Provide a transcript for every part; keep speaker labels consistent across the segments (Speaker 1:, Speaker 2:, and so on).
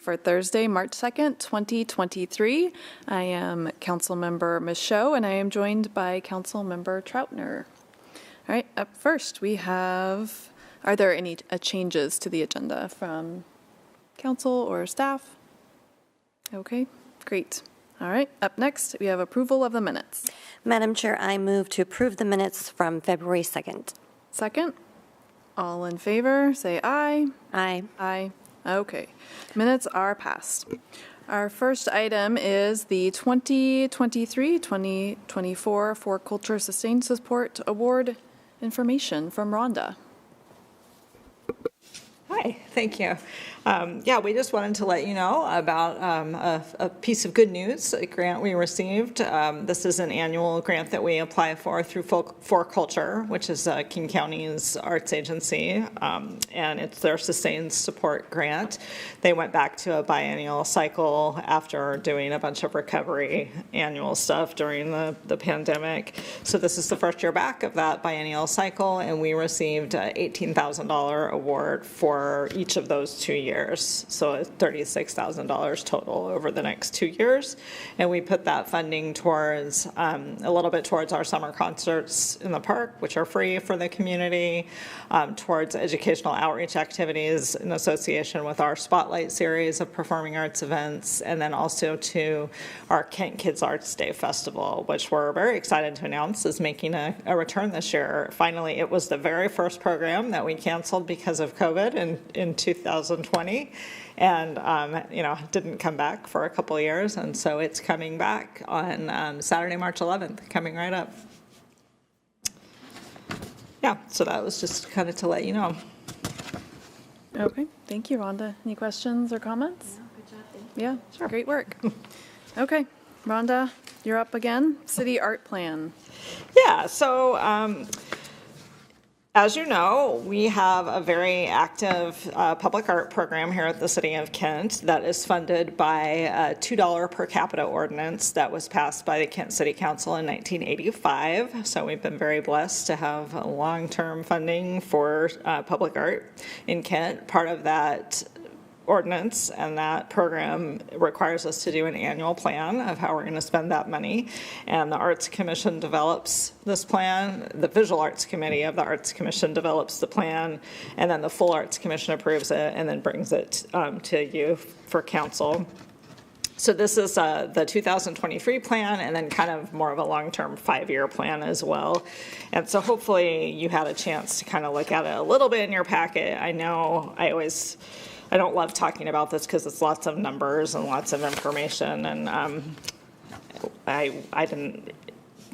Speaker 1: for Thursday, March 2nd, 2023. I am Councilmember Michaud, and I am joined by Councilmember Troutner. All right, up first we have, are there any changes to the agenda from council or staff? Okay, great. All right, up next we have approval of the minutes.
Speaker 2: Madam Chair, I move to approve the minutes from February 2nd.
Speaker 1: Second, all in favor, say aye.
Speaker 2: Aye.
Speaker 1: Aye. Okay, minutes are passed. Our first item is the 2023-2024 for Culture Sustained Support Award information from Ronda.
Speaker 3: Hi, thank you. We just wanted to let you know about a piece of good news, a grant we received. This is an annual grant that we apply for through For Culture, which is King County's arts agency, and it's their Sustained Support Grant. They went back to a biennial cycle after doing a bunch of recovery annual stuff during the pandemic. So this is the first year back of that biennial cycle, and we received an $18,000 award for each of those 2 years. So it's $36,000 total over the next 2 years. And we put that funding towards a little bit towards our summer concerts in the park, which are free for the community, towards educational outreach activities in association with our Spotlight series of performing arts events, and then also to our Kent Kids Arts Day Festival, which we're very excited to announce is making a return this year. Finally, it was the very first program that we canceled because of COVID in 2020. And, didn't come back for a couple of years. And so it's coming back on Saturday, March 11th, coming right up. Yeah, so that was just kind of to let you know.
Speaker 1: Okay, thank you, Rhonda. Any questions or comments?
Speaker 2: No, good job.
Speaker 1: Yeah, sure. Great work. Okay, Rhonda, you're up again. City Art Plan.
Speaker 3: Yeah, so as you know, we have a very active public art program here at the City of Kent that is funded by a $2 per capita ordinance that was passed by the Kent City Council in 1985. So we've been very blessed to have long-term funding for public art in Kent. Part of that ordinance and that program requires us to do an annual plan of how we're going to spend that money, and the Arts Commission develops this plan. The Visual Arts Committee of the Arts Commission develops the plan, and then the full Arts Commission approves it and then brings it to you for council. So this is the 2023 plan, and then kind of more of a long-term 5-year plan as well. And so hopefully you had a chance to kind of look at it a little bit in your packet. I know I don't love talking about this because it's lots of numbers and lots of information, and I didn't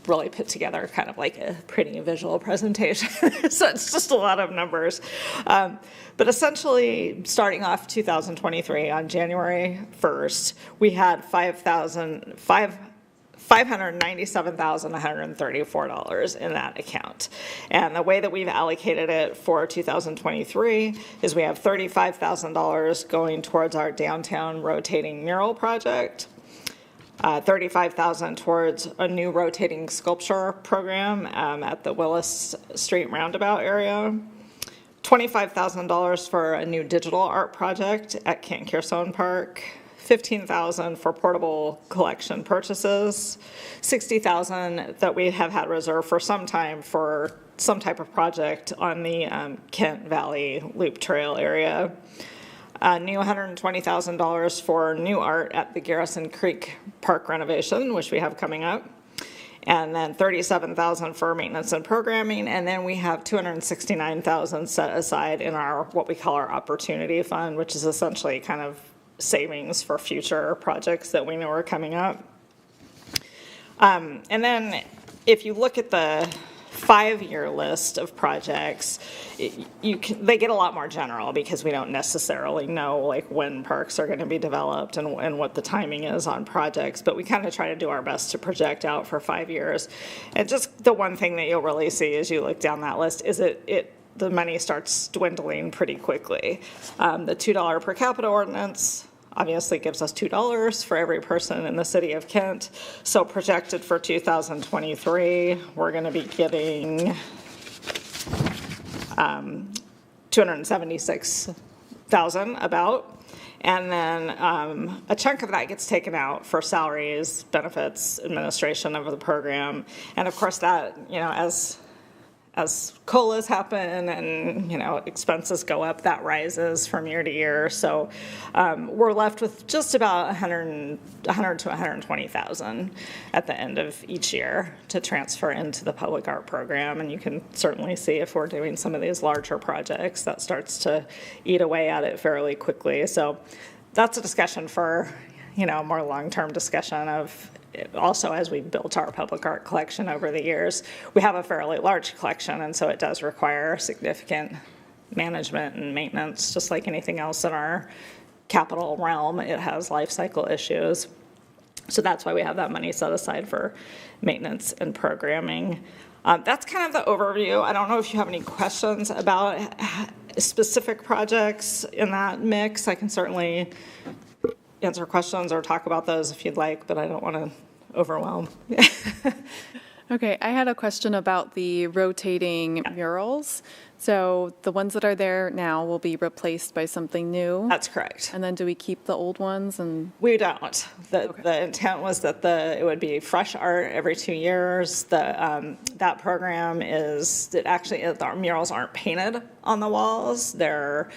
Speaker 3: really put together kind of like a pretty visual presentation. So it's just a lot of numbers. But essentially, starting off 2023 on January 1st, we had $597,134 in that account. And the way that we've allocated it for 2023 is we have $35,000 going towards our downtown rotating mural project, $35,000 towards a new rotating sculpture program at the Willis Street roundabout area, $25,000 for a new digital art project at Kent Kearsone Park, $15,000 for portable collection purchases, $60,000 that we have had reserved for some time for some type of project on the Kent Valley Loop Trail area, new $120,000 for new art at the Garrison Creek Park renovation, which we have coming up, and then $37,000 for maintenance and programming, and then we have $269,000 set aside in our what we call our opportunity fund, which is essentially kind of savings for future projects that we know are coming up. And then if you look at the 5-year list of projects, they get a lot more general because we don't necessarily know like when parks are going to be developed and what the timing is on projects, but we kind of try to do our best to project out for 5 years. And just the one thing that you'll really see as you look down that list is the money starts dwindling pretty quickly. The $2 per capita ordinance obviously gives us $2 for every person in the City of Kent. So projected for 2023, we're going to be getting $276,000 about. And then a chunk of that gets taken out for salaries, benefits, administration of the program. And of course that, as COLAs happen and, expenses go up, that rises from year to year. So we're left with just about 100 to 120,000 at the end of each year to transfer into the public art program. And you can certainly see if we're doing some of these larger projects, that starts to eat away at it fairly quickly. So that's a discussion for, more long-term discussion of also as we built our public art collection over the years. We have a fairly large collection, and so it does require significant management and maintenance, just like anything else in our capital realm. It has life cycle issues. So that's why we have that money set aside for maintenance and programming. That's kind of the overview. I don't know if you have any questions about specific projects in that mix. I can certainly answer questions or talk about those if you'd like, but I don't want to overwhelm.
Speaker 1: Okay, I had a question about the rotating murals. So the ones that are there now will be replaced by something new?
Speaker 3: That's correct.
Speaker 1: And then do we keep the old ones? And
Speaker 3: we don't. The intent was that it would be fresh art every 2 years. That program our murals aren't painted on the walls. They're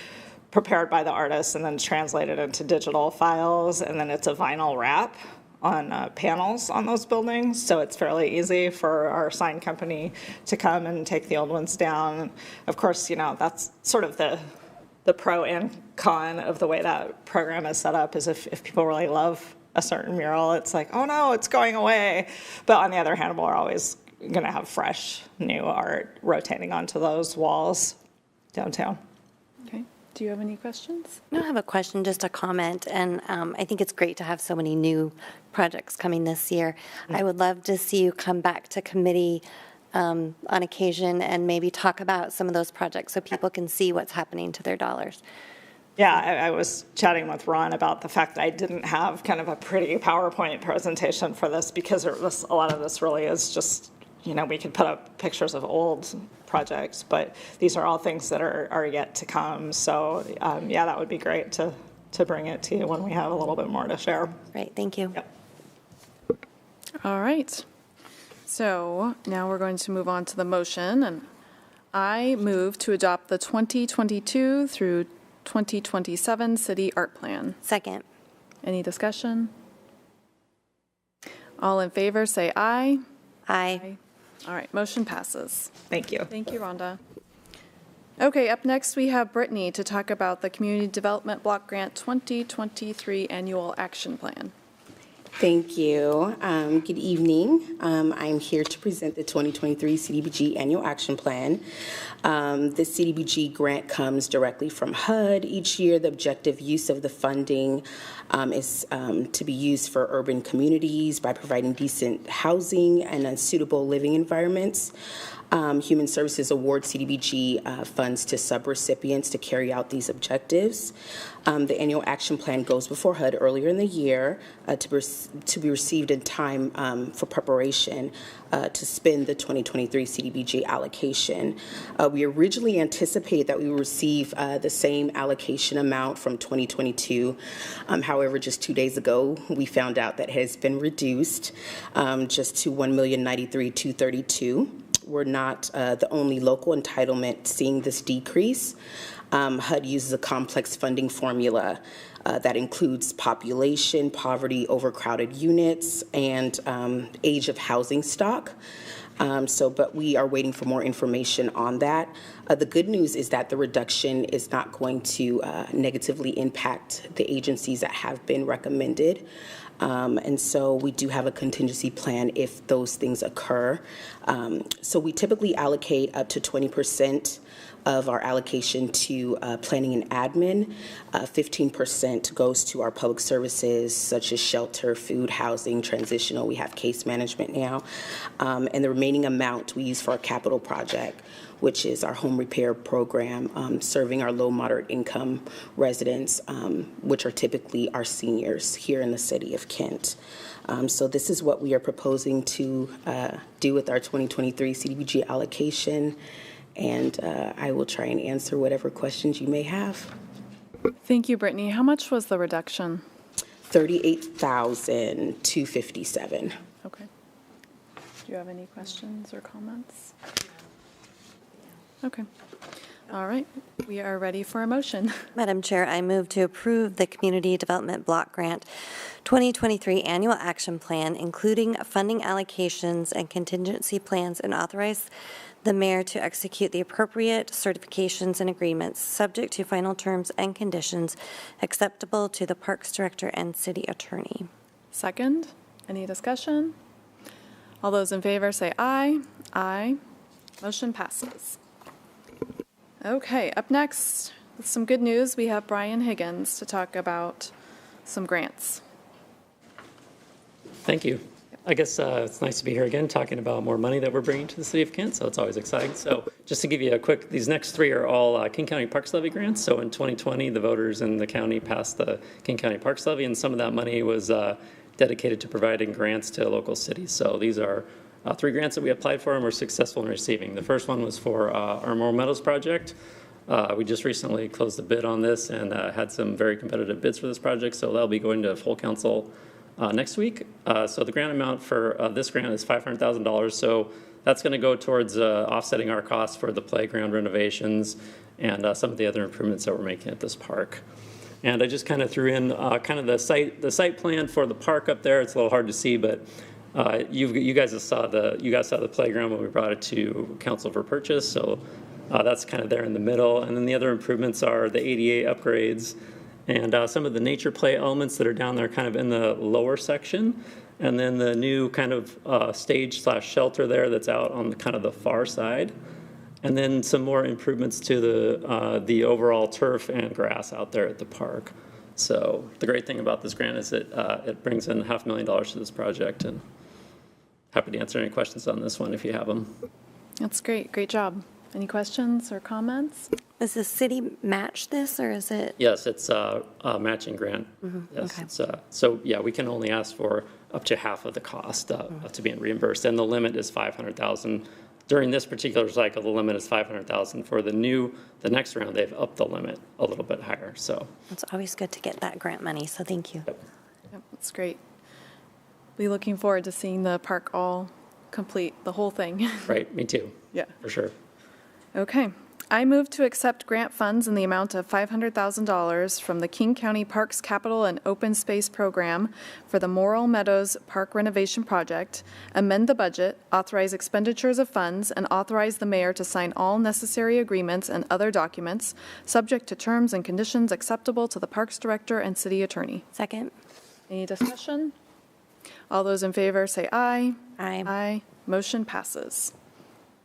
Speaker 3: prepared by the artist and then translated into digital files, and then it's a vinyl wrap on panels on those buildings, so it's fairly easy for our sign company to come and take the old ones down. Of course, that's sort of the pro and con of the way that program is set up, is if people really love a certain mural, it's like, oh no, it's going away. But on the other hand, we're always going to have fresh, new art rotating onto those walls downtown.
Speaker 1: okay. Do you have any questions?
Speaker 2: I don't have a question, just a comment, and I think it's great to have so many new projects coming this year. I would love to see you come back to committee on occasion and maybe talk about some of those projects so people can see what's happening to their dollars.
Speaker 3: Yeah, I was chatting with Ron about the fact that I didn't have kind of a pretty PowerPoint presentation for this, because a lot of this really is just, we could put up pictures of old projects, but these are all things that are yet to come. So yeah, that would be great to bring it to you when we have a little bit more to share.
Speaker 2: Great, thank you.
Speaker 3: Yep.
Speaker 1: All right. So now we're going to move on to the motion, and I move to adopt the 2022 through 2027 City Art Plan.
Speaker 2: Second.
Speaker 1: Any discussion? All in favor, say aye.
Speaker 2: Aye.
Speaker 1: All right, motion passes.
Speaker 3: Thank you.
Speaker 1: Thank you, Rhonda. Okay, up next we have Brittany to talk about the Community Development Block Grant 2023 Annual Action Plan.
Speaker 4: Thank you. Good evening. I'm here to present the 2023 CDBG Annual Action Plan. The CDBG grant comes directly from HUD. Each year, the objective use of the funding is to be used for urban communities by providing decent housing and suitable living environments. Human Services awards CDBG funds to subrecipients to carry out these objectives. The annual action plan goes before HUD earlier in the year to be received in time for preparation to spend the 2023 CDBG allocation. We originally anticipated that we would receive the same allocation amount from 2022. However, just 2 days ago, we found out that it has been reduced just to $1,093,232. We're not the only local entitlement seeing this decrease. HUD uses a complex funding formula that includes population, poverty, overcrowded units, and age of housing stock. But we are waiting for more information on that. The good news is that the reduction is not going to negatively impact the agencies that have been recommended. And so we do have a contingency plan if those things occur. So we typically allocate up to 20% of our allocation to planning and admin. 15% goes to our public services such as shelter, food, housing, transitional. We have case management now. And the remaining amount we use for our capital project, which is our home repair program, serving our low, moderate income residents, which are typically our seniors here in the city of Kent. So this is what we are proposing to do with our 2023 CDBG allocation, and I will try and answer whatever questions you may have.
Speaker 1: Thank you, Brittany. How much was the reduction?
Speaker 4: $38,257.
Speaker 1: Okay. Do you have any questions or comments? Okay. All right. We are ready for a motion.
Speaker 2: Madam Chair, I move to approve the Community Development Block Grant 2023 Annual Action Plan, including funding allocations and contingency plans, and authorize the mayor to execute the appropriate certifications and agreements subject to final terms and conditions acceptable to the Parks Director and City Attorney.
Speaker 1: Second. Any discussion? All those in favor say aye. Aye. Motion passes. Okay, up next, with some good news, we have Brian Higgins to talk about some grants.
Speaker 5: Thank you. I guess it's nice to be here again talking about more money that we're bringing to the city of Kent, so it's always exciting. So just to give you a quick, these next three are all King County Parks Levy grants. So in 2020, the voters in the county passed the King County Parks Levy, and some of that money was dedicated to providing grants to local cities. So these are three grants that we applied for and were successful in receiving. The first one was for our Morrill Meadows project. We just recently closed the bid on this and had some very competitive bids for this project, so that'll be going to full council next week. So the grant amount for this grant is $500,000. So that's going to go towards offsetting our costs for the playground renovations and some of the other improvements that we're making at this park. And I just kind of threw in kind of the site plan for the park up there. It's a little hard to see, but you guys saw the playground when we brought it to council for purchase. So that's kind of there in the middle. And then the other improvements are the ADA upgrades and some of the nature play elements that are down there kind of in the lower section. And then the new kind of stage/shelter there that's out on the kind of the far side. And then some more improvements to the overall turf and grass out there at the park. So the great thing about this grant is it brings in $500,000 to this project, and happy to answer any questions on this one if you have them.
Speaker 1: That's great. Great job. Any questions or comments?
Speaker 2: Does the city match this, or is it?
Speaker 5: Yes, it's a matching grant. Yes,
Speaker 2: Okay.
Speaker 5: it's, so yeah, we can only ask for up to half of the cost to being reimbursed, and the limit is $500,000. During this particular cycle, the limit is $500,000. For the next round, they've upped the limit a little bit higher. So
Speaker 2: It's always good to get that grant money, so thank you.
Speaker 1: Yep, that's great. Be looking forward to seeing the park all complete, the whole thing.
Speaker 5: right, me too.
Speaker 1: Yeah.
Speaker 5: For sure.
Speaker 1: Okay. I move to accept grant funds in the amount of $500,000 from the King County Parks Capital and Open Space Program for the Morrill Meadows Park Renovation Project, amend the budget, authorize expenditures of funds, and authorize the mayor to sign all necessary agreements and other documents, subject to terms and conditions acceptable to the Parks Director and City Attorney.
Speaker 2: Second?
Speaker 1: Any discussion? All those in favor say aye.
Speaker 2: Aye.
Speaker 1: Aye. Motion passes.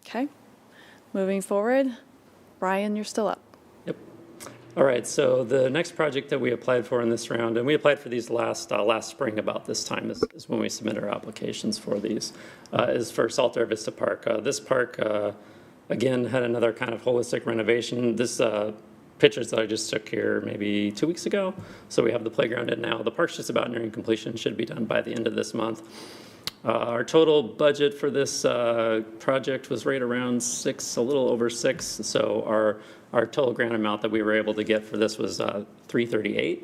Speaker 1: Okay. Moving forward. Brian, you're still up.
Speaker 5: Yep. All right, so the next project that we applied for in this round, and we applied for these last spring about this time is when we submitted our applications for these, is for Vista Park. This park, again, had another kind of holistic renovation. This pictures that I just took here maybe 2 weeks ago. So we have the playground in now. The park's just about nearing completion, should be done by the end of this month. Our total budget for this project was right around a little over six. So our total grant amount that we were able to get for this was $338.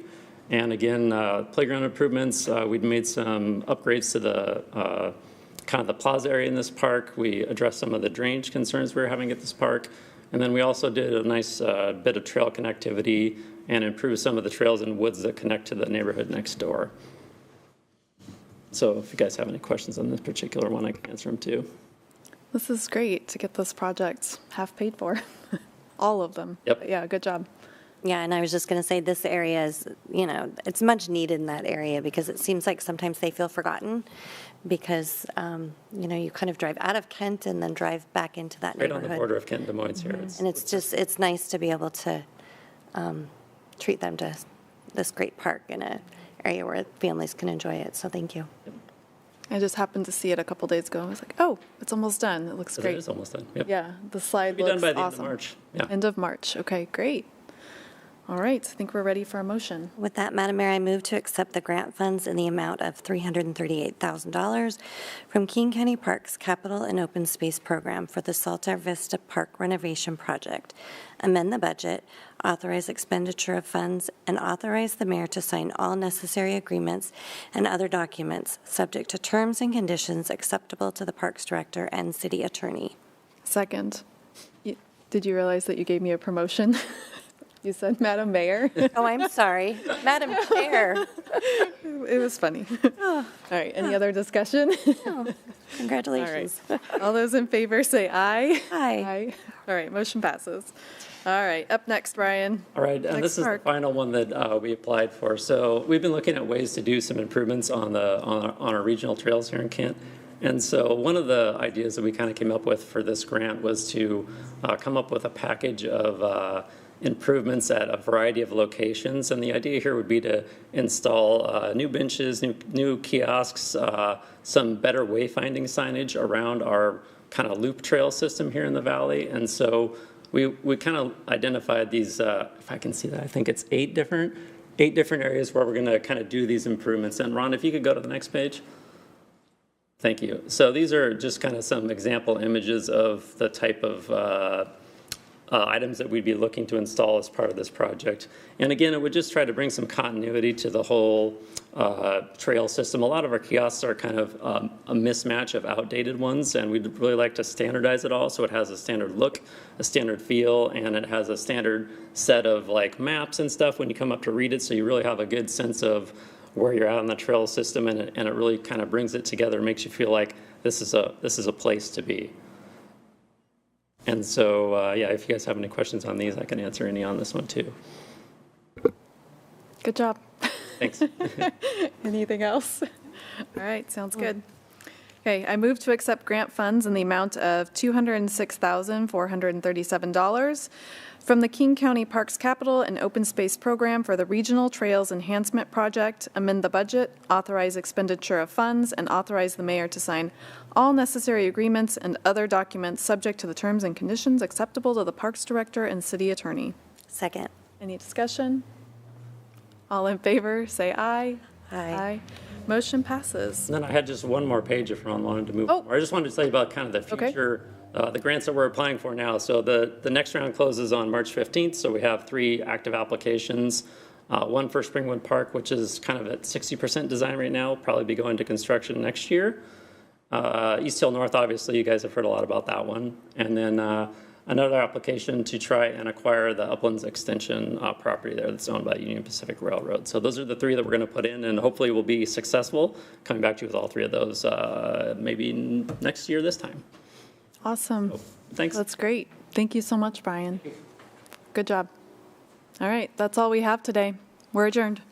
Speaker 5: And again, playground improvements. We'd made some upgrades to the kind of the plaza area in this park. We addressed some of the drainage concerns we were having at this park. And then we also did a nice bit of trail connectivity and improved some of the trails and woods that connect to the neighborhood next door. So if you guys have any questions on this particular one, I can answer them too.
Speaker 1: This is great to get this project half paid for. All of them.
Speaker 5: Yep.
Speaker 1: But yeah, good job.
Speaker 2: Yeah, and I was just going to say this area is, it's much needed in that area because it seems like sometimes they feel forgotten because, you kind of drive out of Kent and then drive back into that neighborhood.
Speaker 5: Right on the border of Kent and Des Moines here.
Speaker 2: And it's nice to be able to treat them to this great park in an area where families can enjoy it. So thank you.
Speaker 1: I just happened to see it a couple days ago. I was like, oh, it's almost done. It looks great.
Speaker 5: It is almost done. Yep.
Speaker 1: Yeah, the slide
Speaker 5: Be
Speaker 1: looks
Speaker 5: done by the
Speaker 1: awesome.
Speaker 5: end of March. Yeah.
Speaker 1: End of March. Okay, great. All right, I think we're ready for a motion.
Speaker 2: With that, Madam Mayor, I move to accept the grant funds in the amount of $338,000 from King County Parks Capital and Open Space Program for the Vista Park Renovation Project. Amend the budget, authorize expenditure of funds, and authorize the mayor to sign all necessary agreements and other documents, subject to terms and conditions acceptable to the Parks Director and City Attorney.
Speaker 1: Second. Did you realize that you gave me a promotion? You said Madam Mayor.
Speaker 2: Oh, I'm sorry. Madam Chair.
Speaker 1: It was funny. All right, any other discussion?
Speaker 2: Oh, congratulations.
Speaker 1: All right. All those in favor say aye.
Speaker 2: Aye.
Speaker 1: All right, motion passes. All right, up next, Brian.
Speaker 5: All right, and
Speaker 1: Next
Speaker 5: this is the
Speaker 1: part.
Speaker 5: final one that we applied for. So we've been looking at ways to do some improvements on our regional trails here in Kent. And so one of the ideas that we kind of came up with for this grant was to come up with a package of improvements at a variety of locations. And the idea here would be to install new benches, new kiosks, some better wayfinding signage around our kind of loop trail system here in the valley. And so we kind of identified these, if I can see that, I think it's eight different areas where we're going to kind of do these improvements. And Ron, if you could go to the next page. Thank you. So these are just kind of some example images of the type of items that we'd be looking to install as part of this project. And again, it would just try to bring some continuity to the whole trail system. A lot of our kiosks are kind of a mismatch of outdated ones, and we'd really like to standardize it all so it has a standard look, a standard feel, and it has a standard set of like maps and stuff when you come up to read it, so you really have a good sense of where you're at on the trail system, and it really kind of brings it together, makes you feel like this is a place to be. And so, yeah, if you guys have any questions on these, I can answer any on this one too.
Speaker 1: Good job.
Speaker 5: Thanks.
Speaker 1: Anything else? All right, sounds good. Okay, I move to accept grant funds in the amount of $206,437 from the King County Parks Capital and Open Space Program for the Regional Trails Enhancement Project, amend the budget, authorize expenditure of funds, and authorize the mayor to sign all necessary agreements and other documents subject to the terms and conditions acceptable to the Parks Director and City Attorney.
Speaker 2: Second.
Speaker 1: Any discussion? All in favor, say aye.
Speaker 2: Aye.
Speaker 1: Motion passes.
Speaker 5: And then I had just one more page if Ron wanted to move
Speaker 1: Oh.
Speaker 5: more. I just wanted to tell you about kind of the
Speaker 1: Okay.
Speaker 5: future, the grants that we're applying for now. So the next round closes on March 15th, so we have 3 active applications. One for Springwood Park, which is kind of at 60% design right now, probably be going to construction next year. East Hill North, obviously, you guys have heard a lot about that one. And then another application to try and acquire the Uplands Extension property there that's owned by Union Pacific Railroad. So those are the 3 that we're going to put in, and hopefully we'll be successful coming back to you with all 3 of those maybe next year this time.
Speaker 1: Awesome.
Speaker 5: So, thanks.
Speaker 1: That's great. Thank you so much, Brian. Good job. All right, that's all we have today. We're adjourned.